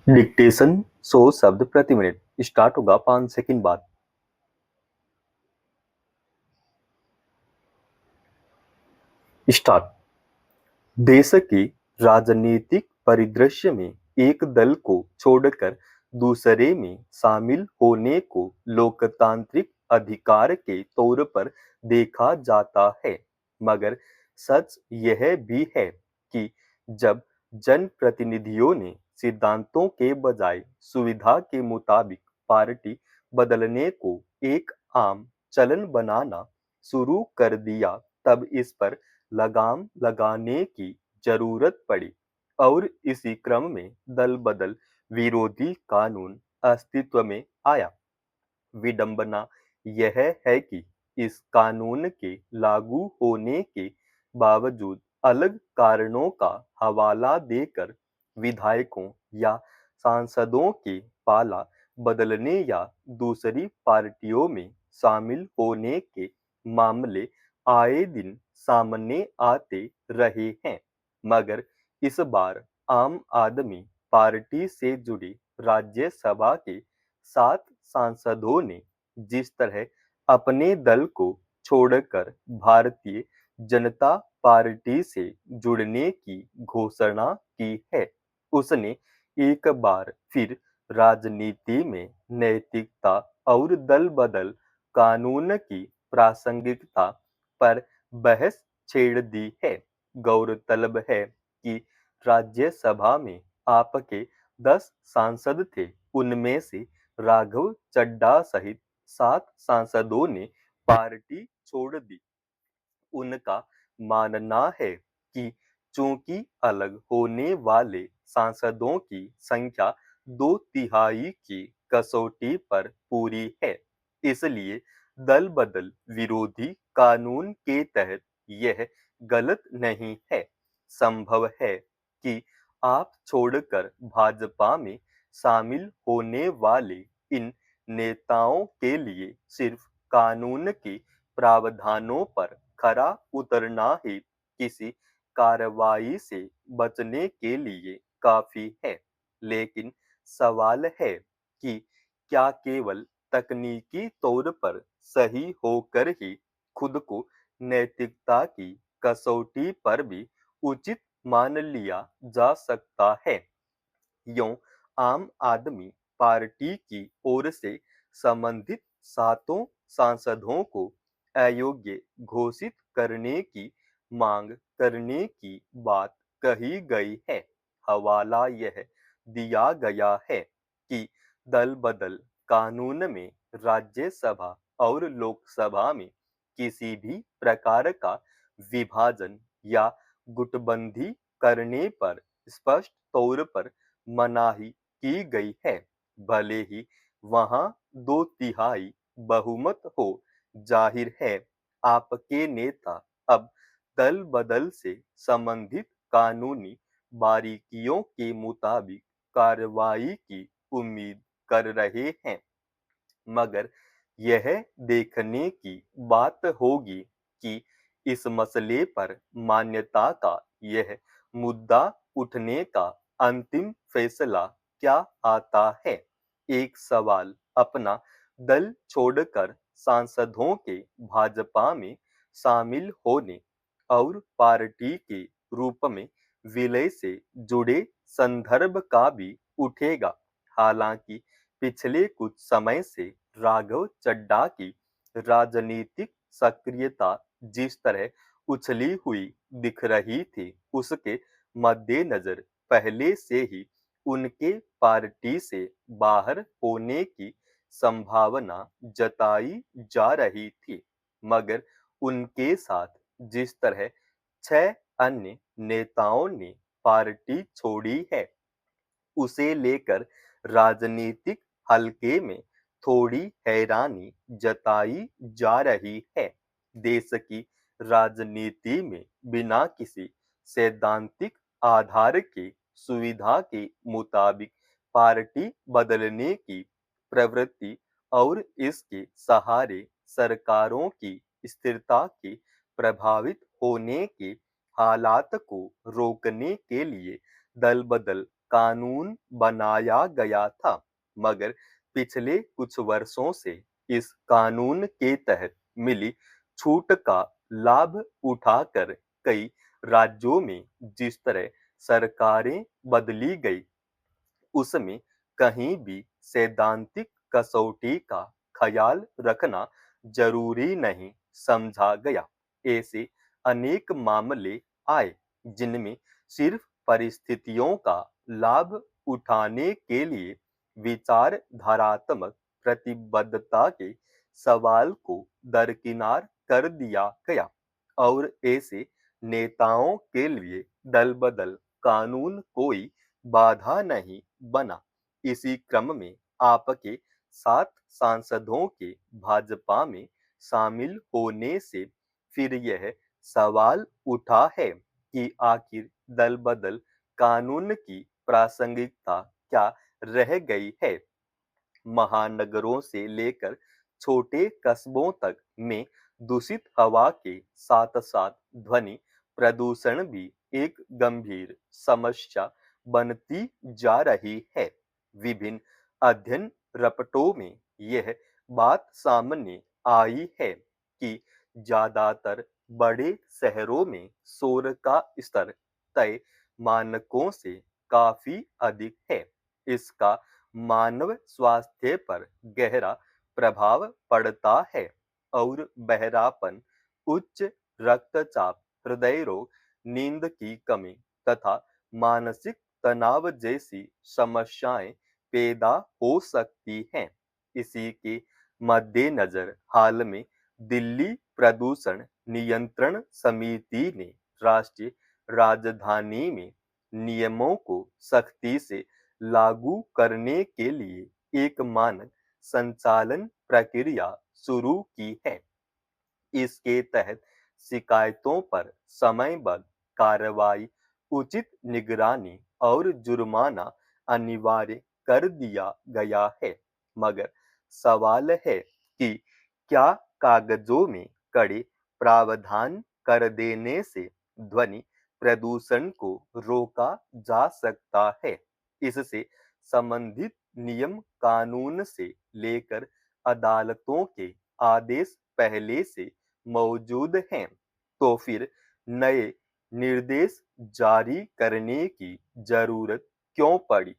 Dictation 100 शब्द प्रति minute start होगा 5 सेकंड बाद। स्टार्ट। देश के राजनीतिक परिदृश्य में एक दल को छोड़कर दूसरे में शामिल होने को लोकतांत्रिक अधिकार के तौर पर देखा जाता है, मगर सच यह भी है कि जब जनप्रतिनिधियों ने सिद्धांतों के बजाय सुविधा के मुताबिक पार्टी बदलने को एक आम चलन बनाना शुरू कर दिया, तब इस पर लगाम लगाने की जरूरत पड़ी और इसी क्रम में दल बदल विरोधी कानून अस्तित्व में आया। विडंबना यह है कि इस कानून के लागू होने के बावजूद अलग कारणों का हवाला देकर विधायकों या सांसदों के पाला बदलने या दूसरी पार्टियों में शामिल होने के मामले आए दिन सामने आते रहे हैं, मगर इस बार आम आदमी पार्टी से जुड़ी राज्यसभा के 7 सांसदों ने जिस तरह अपने दल को छोड़कर भारतीय जनता पार्टी से जुड़ने की घोषणा की है, उसने एक बार फिर राजनीति में नैतिकता और दल बदल कानून की प्रासंगिकता पर बहस छेड़ दी है। गौरतलब है कि राज्यसभा में आपके 10 सांसद थे, उनमें से राघव चड्ढा सहित 7 सांसदों ने पार्टी छोड़ दी। उनका मानना है कि चूंकि अलग होने वाले सांसदों की संख्या 2/3 की कसौटी पर पूरी है, इसलिए दल बदल विरोधी कानून के तहत यह गलत नहीं है। संभव है कि आप छोड़कर भाजपा में शामिल होने वाले इन नेताओं के लिए सिर्फ कानून के प्रावधानों पर खरा उतरना ही किसी कार्रवाई से बचने के लिए काफी है, लेकिन सवाल है कि क्या केवल तकनीकी तौर पर सही होकर ही खुद को नैतिकता की कसौटी पर भी उचित मान लिया जा सकता है। यों आम आदमी पार्टी की ओर से संबंधित 7 सांसदों को अयोग्य घोषित करने की मांग करने की बात कही गई है। हवाला यह दिया गया है कि दल बदल कानून में राज्यसभा और लोकसभा में किसी भी प्रकार का विभाजन या गुटबंदी करने पर स्पष्ट तौर पर मनाही की गई है, भले ही वहां 2/3 बहुमत हो। जाहिर है आपके नेता अब दल बदल से संबंधित कानूनी बारीकियों के मुताबिक कार्रवाई की उम्मीद कर रहे हैं, मगर यह देखने की बात होगी कि इस मसले पर मान्यता का यह मुद्दा उठने का अंतिम फैसला क्या आता है। एक सवाल अपना दल छोड़कर सांसदों के भाजपा में शामिल होने और पार्टी के रूप में विलय से जुड़े संदर्भ का भी उठेगा। हालांकि पिछले कुछ समय से राघव चड्ढा की राजनीतिक सक्रियता जिस तरह उछली हुई दिख रही थी, उसके मद्देनजर पहले से ही उनके पार्टी से बाहर होने की संभावना जताई जा रही थी, मगर उनके साथ जिस तरह 6 अन्य नेताओं ने पार्टी छोड़ी है, उसे लेकर राजनीतिक हलके में थोड़ी हैरानी जताई जा रही है। देश की राजनीति में बिना किसी सैद्धांतिक आधार की सुविधा के मुताबिक पार्टी बदलने की प्रवृत्ति और इसके सहारे सरकारों की स्थिरता के प्रभावित होने के हालात को रोकने के लिए दल बदल कानून बनाया गया था, मगर पिछले कुछ वर्षों से इस कानून के तहत मिली छूट का लाभ उठाकर कई राज्यों में जिस तरह सरकारें बदली गई, उसमें कहीं भी सैद्धांतिक कसौटी का ख्याल रखना जरूरी नहीं समझा गया। ऐसे अनेक मामले आए जिनमें सिर्फ परिस्थितियों का लाभ उठाने के लिए विचारधारात्मक प्रतिबद्धता के सवाल को दरकिनार कर दिया गया, और ऐसे नेताओं के लिए दल बदल कानून कोई बाधा नहीं बना। इसी क्रम में आपके 7 सांसदों के भाजपा में शामिल होने से फिर यह सवाल उठा है कि आखिर दल बदल कानून की प्रासंगिकता क्या रह गई है। महानगरों से लेकर छोटे कस्बों तक में दूषित हवा के साथ साथ ध्वनि प्रदूषण भी एक गंभीर समस्या बनती जा रही है। विभिन्न अध्ययन रपटों में यह बात सामने आई है कि ज्यादातर बड़े शहरों में शोर का स्तर तय मानकों से काफी अधिक है। इसका मानव स्वास्थ्य पर गहरा प्रभाव पड़ता है, और बहरापन, उच्च रक्तचाप, हृदय रोग, नींद की कमी तथा मानसिक तनाव जैसी समस्याएं पैदा हो सकती हैं। इसी के मद्देनजर हाल में दिल्ली प्रदूषण नियंत्रण समिति ने राष्ट्रीय राजधानी में नियमों को सख्ती से लागू करने के लिए एक मानक संचालन प्रक्रिया शुरू की है। इसके तहत शिकायतों पर समयबद्ध कार्रवाई, उचित निगरानी और जुर्माना अनिवार्य कर दिया गया है। मगर सवाल है कि क्या कागजों में कड़े प्रावधान कर देने से ध्वनि प्रदूषण को रोका जा सकता है। इससे संबंधित नियम कानून से लेकर अदालतों के आदेश पहले से मौजूद हैं, तो फिर नए निर्देश जारी करने की जरूरत क्यों पड़ी।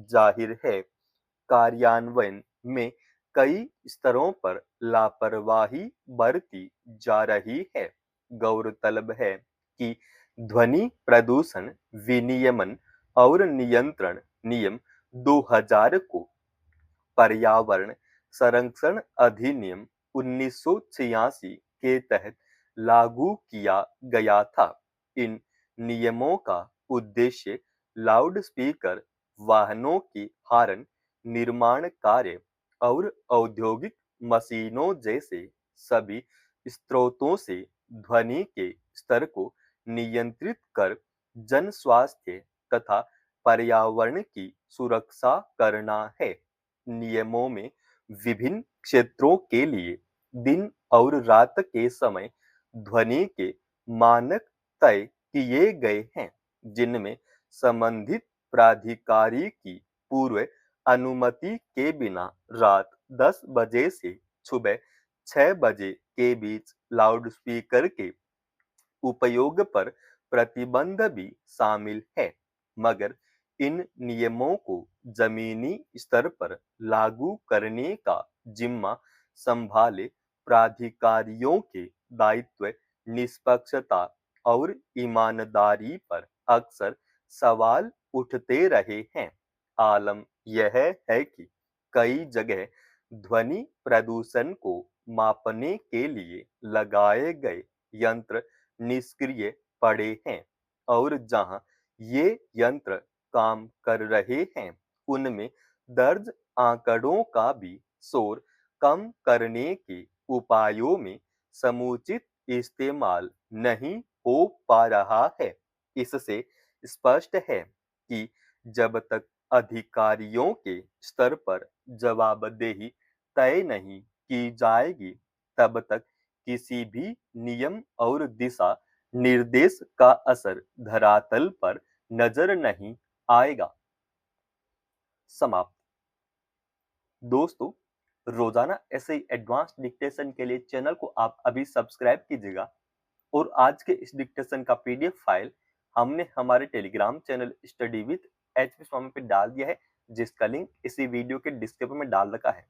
जाहिर है कार्यान्वयन में कई स्तरों पर लापरवाही बरती जा रही है। गौरतलब है कि ध्वनि प्रदूषण विनियमन और नियंत्रण नियम 2000 को पर्यावरण संरक्षण अधिनियम 1986 के तहत लागू किया गया था। इन नियमों का उद्देश्य लाउडस्पीकर, वाहनों की हॉर्न, निर्माण कार्य और औद्योगिक मशीनों जैसे सभी स्रोतों से ध्वनि के स्तर को नियंत्रित कर जन स्वास्थ्य तथा पर्यावरण की सुरक्षा करना है। नियमों में विभिन्न क्षेत्रों के लिए दिन और रात के समय ध्वनि के मानक तय किए गए हैं, जिनमें संबंधित प्राधिकारी की पूर्व अनुमति के बिना रात 10 बजे से सुबह 6 बजे के बीच लाउडस्पीकर के उपयोग पर प्रतिबंध भी शामिल है। मगर इन नियमों को जमीनी स्तर पर लागू करने का जिम्मा संभाले प्राधिकारियों के दायित्व, निष्पक्षता और ईमानदारी पर अक्सर सवाल उठते रहे हैं। आलम यह है कि कई जगह ध्वनि प्रदूषण को मापने के लिए लगाए गए यंत्र निष्क्रिय पड़े हैं, और जहां ये यंत्र काम कर रहे हैं उनमें दर्ज आंकड़ों का भी शोर कम करने के उपायों में समुचित इस्तेमाल नहीं हो पा रहा है। इससे स्पष्ट है कि जब तक अधिकारियों के स्तर पर जवाबदेही तय नहीं की जाएगी, तब तक किसी भी नियम और दिशा निर्देश का असर धरातल पर नजर नहीं आएगा। समाप्त। दोस्तों, रोजाना ऐसे ही एडवांस डिक्टेशन के लिए चैनल को आप अभी सब्सक्राइब कीजिएगा और आज के इस डिक्टेशन का पीडीएफ फाइल हमने हमारे Telegram channel study with HP Swami पे डाल दिया है, जिसका लिंक इसी वीडियो के डिस्क्रिप्शन में डाल रखा है।